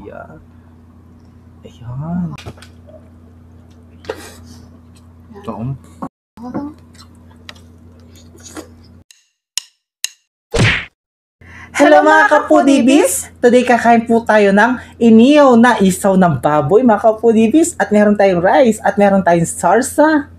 yeah. Ayan. Ito. Hello mga kapudibis! Today kakain po tayo ng inihaw na isaw ng baboy mga kapudibis. At meron tayong rice at meron tayong sarsa,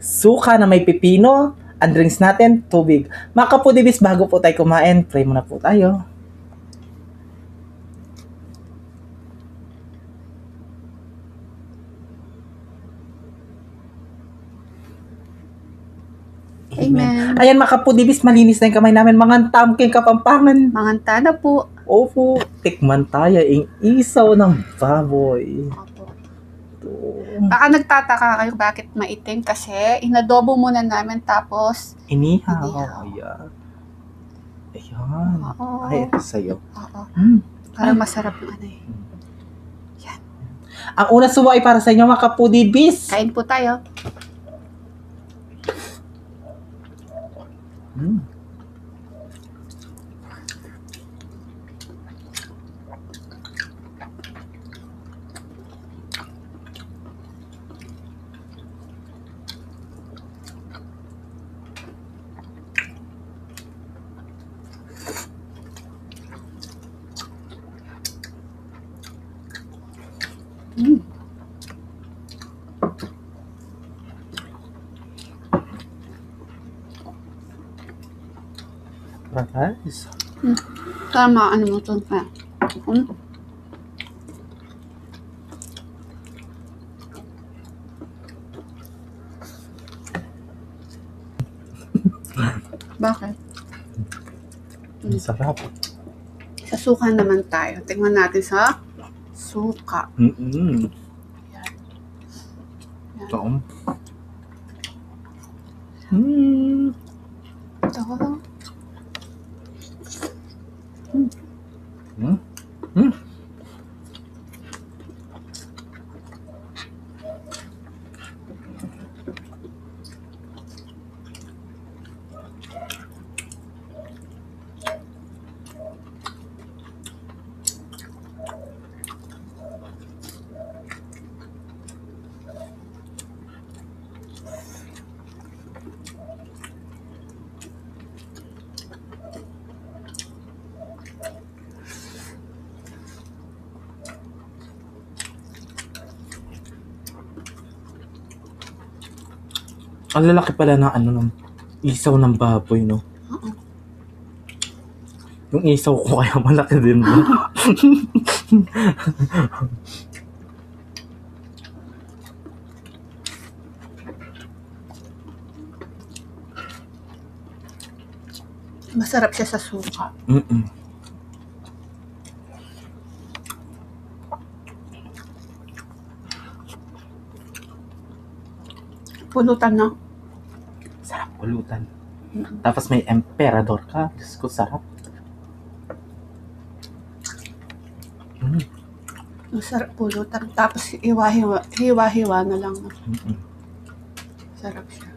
suka na may pipino, and drinks natin, tubig. Mga kapudibis, bago po tayo kumain, pray muna po tayo. Amen. Ayan mga kapudibis, malinis na yung kamay namin. Mga tamking kapampangan. Manganta na po. Opo, tikman tayo yung isaw ng baboy. Opo. Ito. Baka nagtataka kayo bakit maitim kasi inadobo muna namin tapos Inihaw. Inihaw. Ayan. Ayan. Oo. Ay, ito sa'yo. Oo. Mm. Parang masarap yung ano eh. Yan. Ang una suwa ay para sa inyo mga kapudibis. Kain po tayo. Mm. Mm. Rice. Tama, ano mo ito pa. Bakit? Ang sarap. Sa suka naman tayo. Tingnan natin sa suka. Mm-mm. Yan. Ito. Mm. Ito. Mm. Mm. Ang lalaki pala ng ano ng isaw ng baboy, no? Oo. Yung isaw ko kaya malaki din ba? Masarap siya sa suka. Mm-mm. Pulutan na. Sarap pulutan. Tapos may emperador ka. Diyos ko, sarap. Mm. Masarap pulutan. Tapos hiwa-hiwa na lang. Mm-mm. Sarap siya.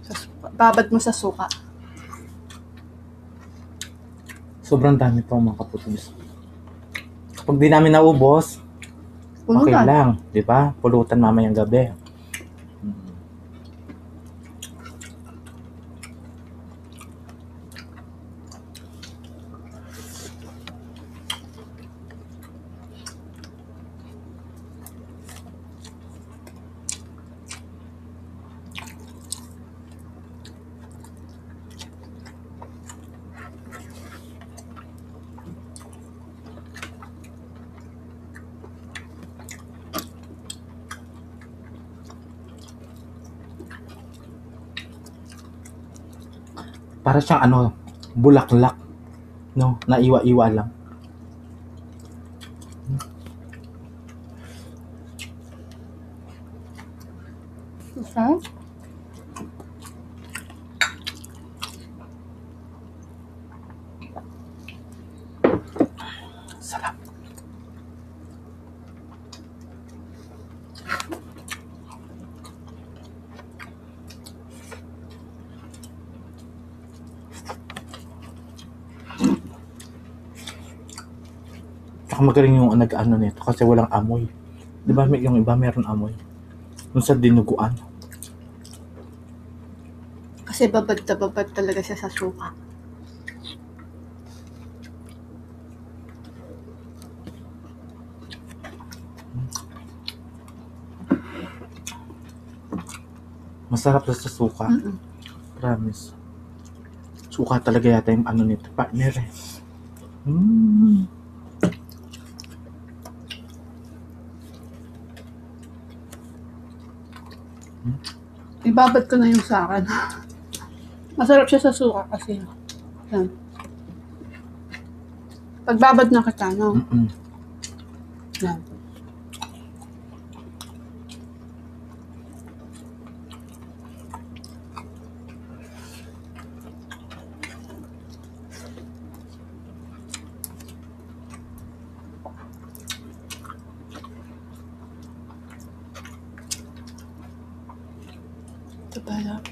Sa suka. Babad mo sa suka. Sobrang dami pa mga kaputubis. Kapag di namin naubos, okay Pulutan. lang. Di ba? Pulutan mamayang gabi. Para siyang ano, bulaklak. No? Naiwa-iwa lang. Masarap. Sarap. Tsaka magaling yung nag-ano nito kasi walang amoy. Di ba yung iba meron amoy? Yung sa dinuguan. Kasi babad na babad talaga siya sa suka. Masarap sa suka. Promise. Suka talaga yata yung ano nito. Partner eh. Ibabad ko na yung sa akin. Masarap siya sa suka kasi. Yan. Pagbabad na kita, no? Yan. Ito pala.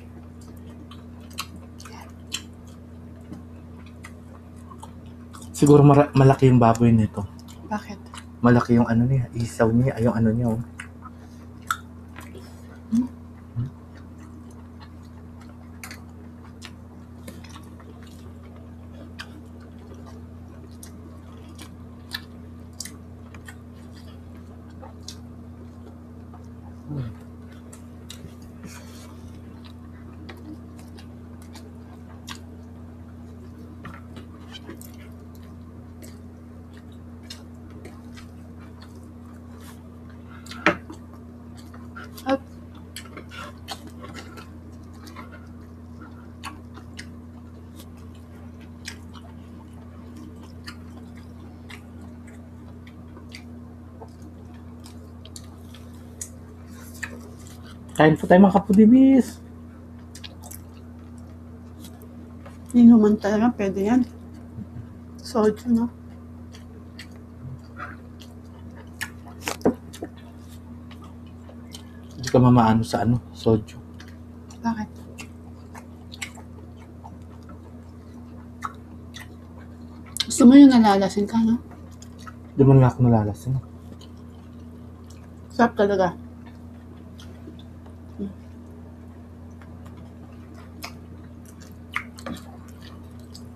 Siguro malaki yung baboy nito. Bakit? Malaki yung ano niya, isaw niya, yung ano niya. Oh. At Kain po tayo mga kapudibis. inuman talaga, pwede yan. Soju, no? Hindi ka mamaano sa ano, soju. Bakit? Gusto mo yung nalalasin ka, no? Di mo na ako nalalasin. Sarap talaga.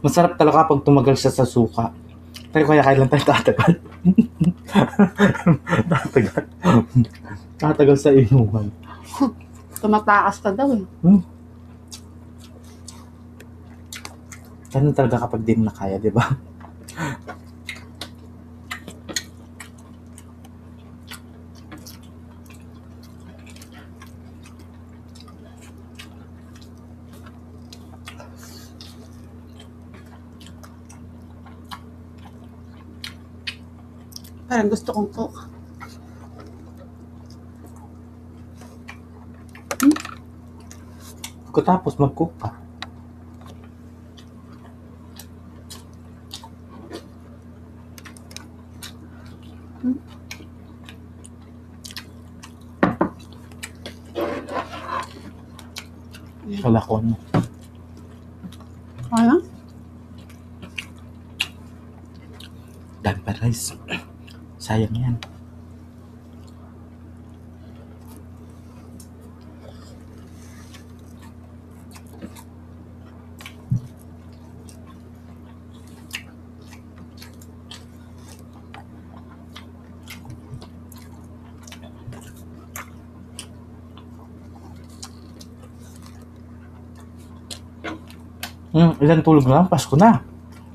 Masarap talaga pag tumagal siya sa suka. Pero kaya kailan tayo tatagal? Tatagal sa inuman. Tumatakas ka daw, eh. Ganun talaga kapag di mo na kaya, di ba? Parang gusto kong coke. Pagkatapos mag-cook ka. Kalakon. Ano? Dami pa rice. Sayang yan. Ilan tulog na lang? Pasko na.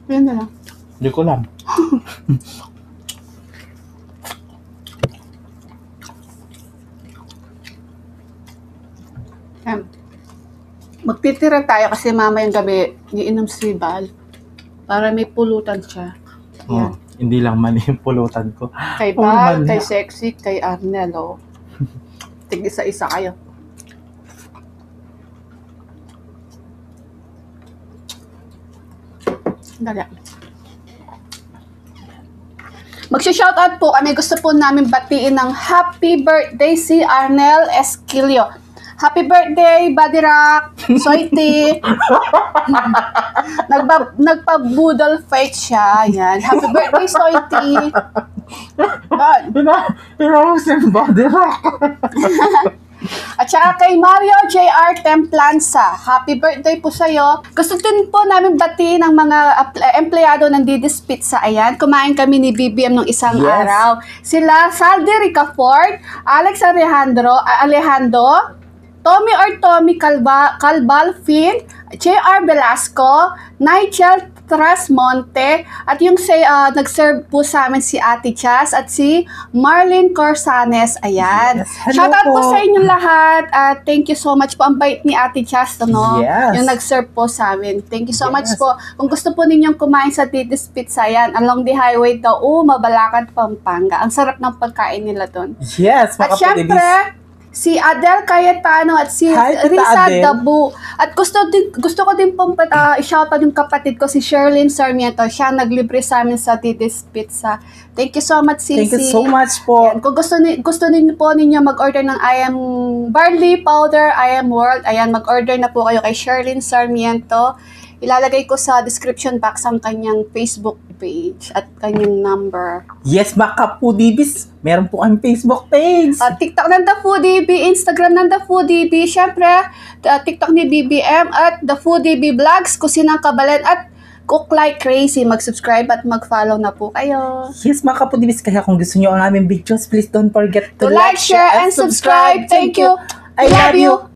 Yan na lang. Hindi ko alam. Magtitira tayo kasi mamayang gabi iinom si Bal para may pulutan siya. Yan. Hindi lang mali yung pulutan ko. Kay Bal, kay Sexy, kay Arnel, oh. Tig-isa-isa kayo. Dali. Magsha-shoutout po kami. Gusto po namin batiin ng happy birthday si Arnel Esquilio. Happy birthday, Buddy Rock, Soiti. Nagpa-boodle fight siya. Yan. Happy birthday, Soiti. Pinarusin body rock. At saka kay Mario J.R. Templanza, happy birthday po sa'yo. Gusto din po namin batiin ng mga empleyado ng Didis Pizza. Ayan, kumain kami ni BBM nung isang araw. Sila, Saldi Ricafort, Alex Alejandro, Tommy or Tommy Calbalfin, J.R. Velasco, Nigel Trasmonte, at yung nag-serve po sa amin si Ate Chas at si Marlene Corsanes. Ayan. Yes, hello Shoutout po po sa inyong lahat. Thank you so much po. Ang bait ni Ate Chas, no? Yes. Yung nag-serve po sa amin. Thank you so much po. Kung gusto po ninyong kumain sa Didis Pizza, yan, along the highway daw, Mabalacan, Pampanga. Ang sarap ng pagkain nila doon. Yes, At mga syempre, si Adel Cayetano at si Hi, Tita Risa Adel. Dabu. At gusto ko din pong i-shoutout yung kapatid ko, si Sherlyn Sarmiento. Siya naglibre sa amin sa Didis Pizza. Thank you so much, Sisi. Thank you so much po. Yan. Kung gusto niyo po ninyo mag-order ng I Am Barley Powder, I Am World, ayan, mag-order na po kayo kay Sherlyn Sarmiento. Ilalagay ko sa description box ang kanyang Facebook page at kanyang number. Yes, mga Foodiebis, meron po kami Facebook page. TikTok ng The Foodie, Instagram ng The Foodie, syempre, TikTok ni BBM at The Foodie Vlogs, Kusinang Kabalan at Cook Like Crazy. Mag-subscribe at mag-follow na po kayo. Yes, mga Foodiebis, kaya kung gusto nyo ang aming videos, please don't forget To like, share, and subscribe. Thank you. I love you.